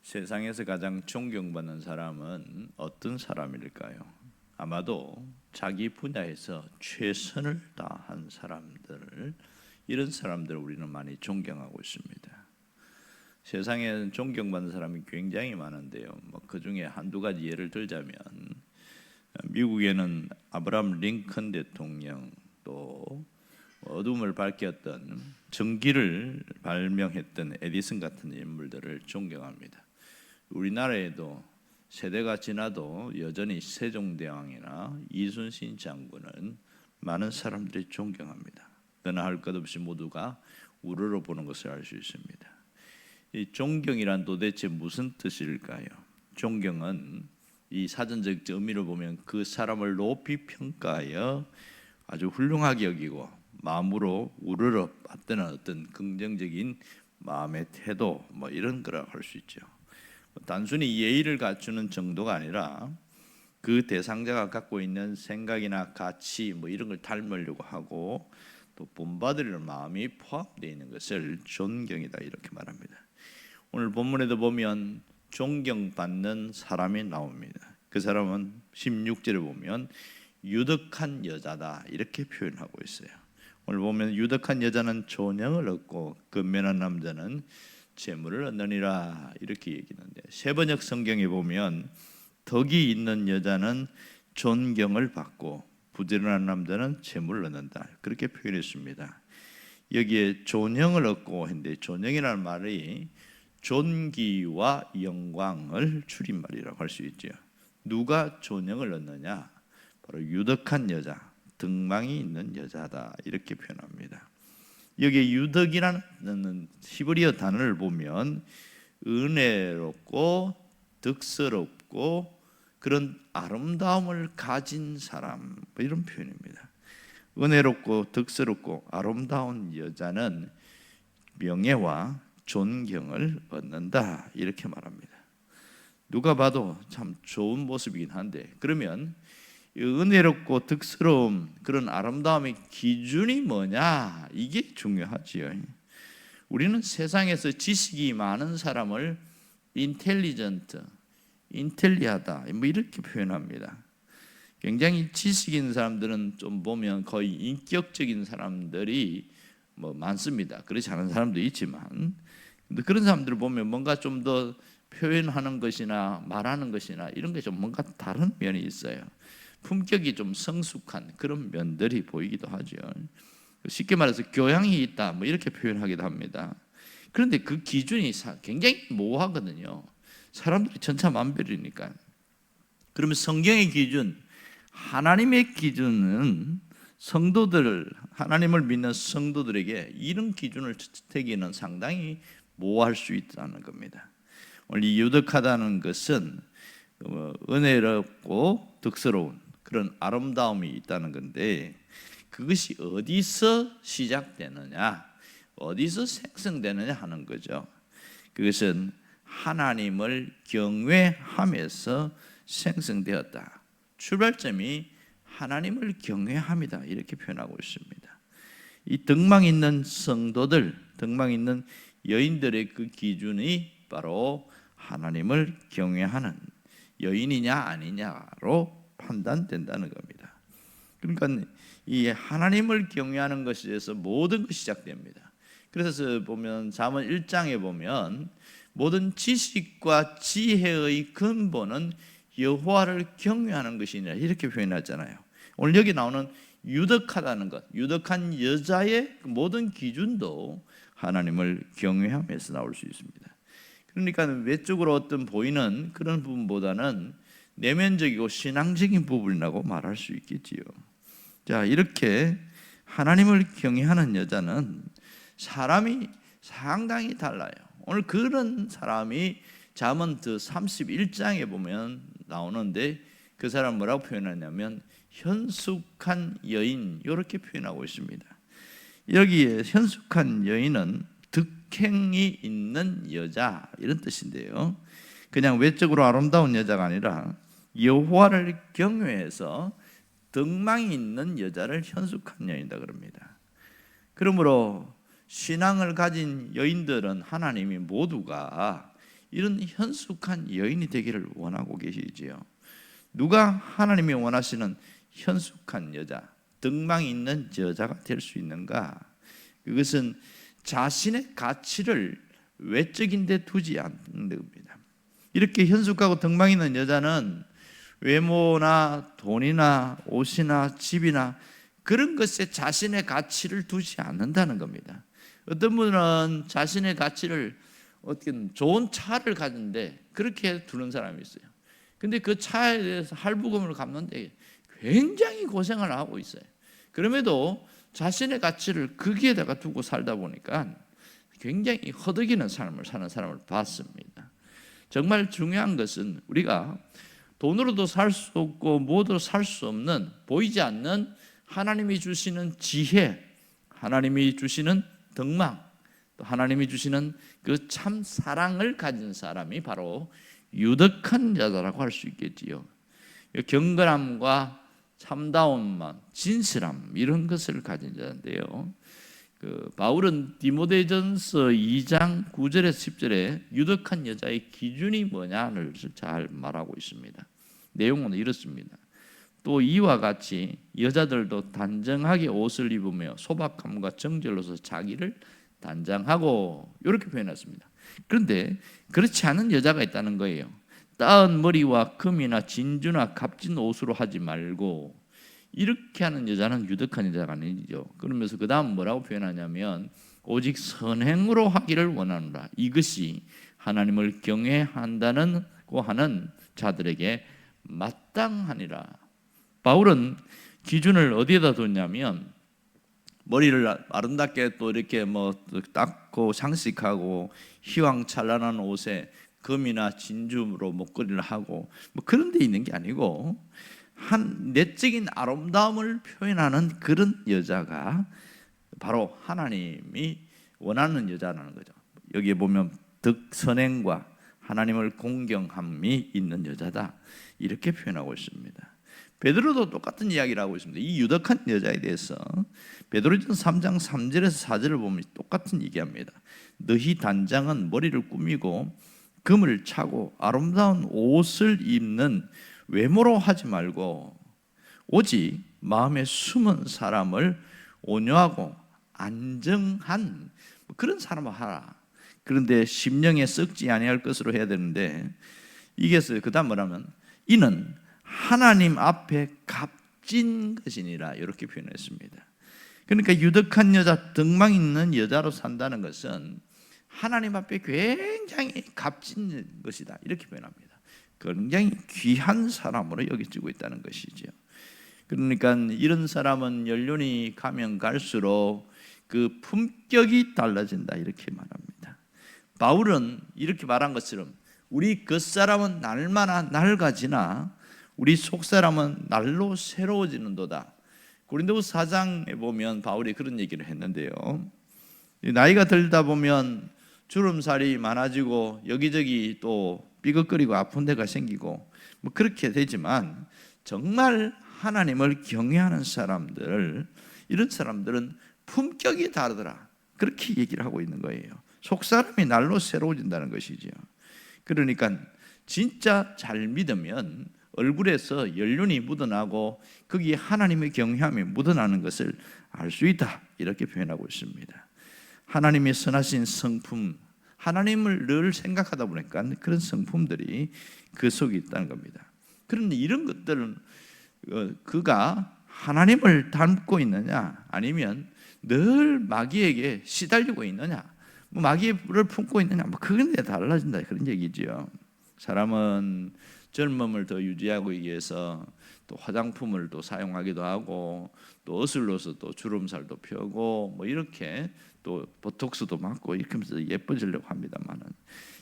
세상에서 가장 존경받는 사람은 어떤 사람일까요? 아마도 자기 분야에서 최선을 다한 사람들, 이런 사람들을 우리는 많이 존경하고 있습니다. 세상에 존경받는 사람이 굉장히 많은데요. 그 중에 한두 가지 예를 들자면, 미국에는 아브라함 링컨 대통령, 또 어둠을 밝혔던 전기를 발명했던 에디슨 같은 인물들을 존경합니다. 우리나라에도 세대가 지나도 여전히 세종대왕이나 이순신 장군은 많은 사람들이 존경합니다. 그러나 할 것 없이 모두가 우러러 보는 것을 알 수 있습니다. 이 존경이란 도대체 무슨 뜻일까요? 존경은 이 사전적 의미를 보면 그 사람을 높이 평가하여 아주 훌륭하게 여기고 마음으로 우러러 받드는 어떤 긍정적인 마음의 태도, 이런 거라고 할 수 있죠. 단순히 예의를 갖추는 정도가 아니라 그 대상자가 갖고 있는 생각이나 가치 이런 걸 닮으려고 하고 또 본받으려는 마음이 포함되어 있는 것을 존경이다, 이렇게 말합니다. 오늘 본문에도 보면 존경받는 사람이 나옵니다. 그 사람은 16절에 보면 유덕한 여자다, 이렇게 표현하고 있어요. 오늘 보면 유덕한 여자는 존영을 얻고 근면한 남자는 재물을 얻느니라, 이렇게 얘기하는데, 세번역 성경에 보면 덕이 있는 여자는 존경을 받고 부지런한 남자는 재물을 얻는다, 그렇게 표현했습니다. 여기에 존영을 얻고 했는데, 존영이라는 말이 존귀와 영광을 줄임말이라고 할 수 있죠. 누가 존영을 얻느냐? 바로 유덕한 여자, 등망이 있는 여자다, 이렇게 표현합니다. 여기에 유덕이라는 히브리어 단어를 보면 은혜롭고 덕스럽고 그런 아름다움을 가진 사람, 이런 표현입니다. 은혜롭고 덕스럽고 아름다운 여자는 명예와 존경을 얻는다, 이렇게 말합니다. 누가 봐도 참 좋은 모습이긴 한데, 그러면 은혜롭고 덕스러움, 그런 아름다움의 기준이 뭐냐, 이게 중요하지요. 우리는 세상에서 지식이 많은 사람을 인텔리전트, 인텔리하다, 이렇게 표현합니다. 굉장히 지식 있는 사람들은 좀 보면 거의 인격적인 사람들이 많습니다. 그렇지 않은 사람도 있지만, 근데 그런 사람들을 보면 뭔가 좀 더 표현하는 것이나 말하는 것이나 이런 게 좀 뭔가 다른 면이 있어요. 품격이 좀 성숙한 그런 면들이 보이기도 하죠. 쉽게 말해서 교양이 있다, 이렇게 표현하기도 합니다. 그런데 그 기준이 굉장히 모호하거든요. 사람들이 천차만별이니까. 그러면 성경의 기준, 하나님의 기준은 하나님을 믿는 성도들에게 이런 기준을 택기는 상당히 모호할 수 있다는 겁니다. 오늘 이 유덕하다는 것은 은혜롭고 덕스러운 그런 아름다움이 있다는 건데, 그것이 어디서 시작되느냐, 어디서 생성되느냐 하는 거죠. 그것은 하나님을 경외함에서 생성되었다. 출발점이 하나님을 경외함이다, 이렇게 표현하고 있습니다. 이 등망 있는 성도들, 등망 있는 여인들의 그 기준이 바로 하나님을 경외하는 여인이냐 아니냐로 판단된다는 겁니다. 그러니까 이 하나님을 경외하는 것에서 모든 것이 시작됩니다. 그래서 보면 잠언 1장에 보면 모든 지식과 지혜의 근본은 여호와를 경외하는 것이냐, 이렇게 표현하잖아요. 오늘 여기 나오는 유덕하다는 것, 유덕한 여자의 모든 기준도 하나님을 경외함에서 나올 수 있습니다. 그러니까 외적으로 어떤 보이는 그런 부분보다는 내면적이고 신앙적인 부분이라고 말할 수 있겠지요. 자, 이렇게 하나님을 경외하는 여자는 사람이 상당히 달라요. 오늘 그런 사람이 잠언 31장에 보면 나오는데, 그 사람 뭐라고 표현하냐면 현숙한 여인, 이렇게 표현하고 있습니다. 여기에 현숙한 여인은 덕행이 있는 여자, 이런 뜻인데요, 그냥 외적으로 아름다운 여자가 아니라 여호와를 경외해서 덕망이 있는 여자를 현숙한 여인이다 그럽니다. 그러므로 신앙을 가진 여인들은 하나님이 모두가 이런 현숙한 여인이 되기를 원하고 계시지요. 누가 하나님이 원하시는 현숙한 여자, 덕망이 있는 여자가 될 수 있는가? 그것은 자신의 가치를 외적인 데 두지 않는 겁니다. 이렇게 현숙하고 덕망 있는 여자는 외모나 돈이나 옷이나 집이나 그런 것에 자신의 가치를 두지 않는다는 겁니다. 어떤 분은 자신의 가치를 어떻게 좋은 차를 가진데 그렇게 두는 사람이 있어요. 근데 그 차에 대해서 할부금을 갚는데 굉장히 고생을 하고 있어요. 그럼에도 자신의 가치를 거기에다가 두고 살다 보니까 굉장히 허덕이는 삶을 사는 사람을 봤습니다. 정말 중요한 것은 우리가 돈으로도 살 수 없고 뭐도 살 수 없는 보이지 않는 하나님이 주시는 지혜, 하나님이 주시는 덕망, 또 하나님이 주시는 그 참 사랑을 가진 사람이 바로 유덕한 여자라고 할 수 있겠지요. 경건함과 참다움만, 진실함 이런 것을 가진 자인데요. 바울은 디모데전서 2장 9절에서 10절에 유덕한 여자의 기준이 뭐냐를 잘 말하고 있습니다. 내용은 이렇습니다. 또 이와 같이 여자들도 단정하게 옷을 입으며 소박함과 정절로서 자기를 단장하고 이렇게 표현했습니다. 그런데 그렇지 않은 여자가 있다는 거예요. 따은 머리와 금이나 진주나 값진 옷으로 하지 말고 이렇게 하는 여자는 유덕한 여자가 아니죠. 그러면서 그 다음 뭐라고 표현하냐면 오직 선행으로 하기를 원하노라. 이것이 하나님을 경외한다고 하는 자들에게 마땅하니라. 바울은 기준을 어디에다 뒀냐면 머리를 아름답게 또 이렇게 닦고 장식하고 휘황찬란한 옷에 금이나 진주로 목걸이를 하고 그런 데 있는 게 아니고 한 내적인 아름다움을 표현하는 그런 여자가 바로 하나님이 원하는 여자라는 거죠. 여기에 보면 덕선행과 하나님을 공경함이 있는 여자다 이렇게 표현하고 있습니다. 베드로도 똑같은 이야기를 하고 있습니다. 이 유덕한 여자에 대해서 베드로전 3장 3절에서 4절을 보면 똑같은 얘기합니다. 너희 단장은 머리를 꾸미고 금을 차고 아름다운 옷을 입는 외모로 하지 말고 오직 마음에 숨은 사람을 온유하고 안정한 그런 사람을 하라. 그런데 심령에 썩지 아니할 것으로 해야 되는데 이게 그 다음 뭐라면 이는 하나님 앞에 값진 것이니라 이렇게 표현했습니다. 그러니까 유덕한 여자, 덕망 있는 여자로 산다는 것은 하나님 앞에 굉장히 값진 것이다 이렇게 표현합니다. 굉장히 귀한 사람으로 여겨지고 있다는 것이죠. 그러니까 이런 사람은 연륜이 가면 갈수록 그 품격이 달라진다 이렇게 말합니다. 바울은 이렇게 말한 것처럼 우리 겉사람은 날마다 낡아지나 우리 속사람은 날로 새로워지는도다. 고린도후서 4장에 보면 바울이 그런 얘기를 했는데요. 나이가 들다 보면 주름살이 많아지고 여기저기 또 삐걱거리고 아픈 데가 생기고 그렇게 되지만 정말 하나님을 경외하는 사람들, 이런 사람들은 품격이 다르더라 그렇게 얘기를 하고 있는 거예요. 속사람이 날로 새로워진다는 것이죠. 그러니까 진짜 잘 믿으면 얼굴에서 연륜이 묻어나고 거기에 하나님의 경외함이 묻어나는 것을 알 수 있다 이렇게 표현하고 있습니다. 하나님의 선하신 성품, 하나님을 늘 생각하다 보니까 그런 성품들이 그 속에 있다는 겁니다. 그런데 이런 것들은 그가 하나님을 닮고 있느냐 아니면 늘 마귀에게 시달리고 있느냐 마귀를 품고 있느냐 그건 달라진다 그런 얘기죠. 사람은 젊음을 더 유지하기 위해서 또 화장품을 또 사용하기도 하고 또 어슬로서 또 주름살도 펴고 이렇게 또 보톡스도 맞고 이렇게 하면서 예뻐지려고 합니다만은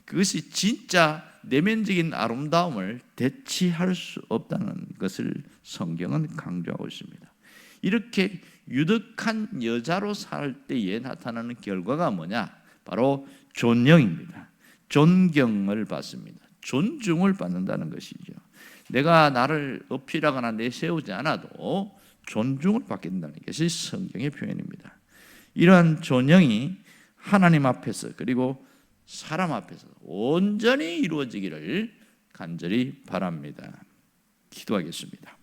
그것이 진짜 내면적인 아름다움을 대체할 수 없다는 것을 성경은 강조하고 있습니다. 이렇게 유덕한 여자로 살 때에 나타나는 결과가 뭐냐? 바로 존영입니다. 존경을 받습니다. 존중을 받는다는 것이죠. 내가 나를 어필하거나 내세우지 않아도 존중을 받게 된다는 것이 성경의 표현입니다. 이러한 존영이 하나님 앞에서 그리고 사람 앞에서 온전히 이루어지기를 간절히 바랍니다. 기도하겠습니다.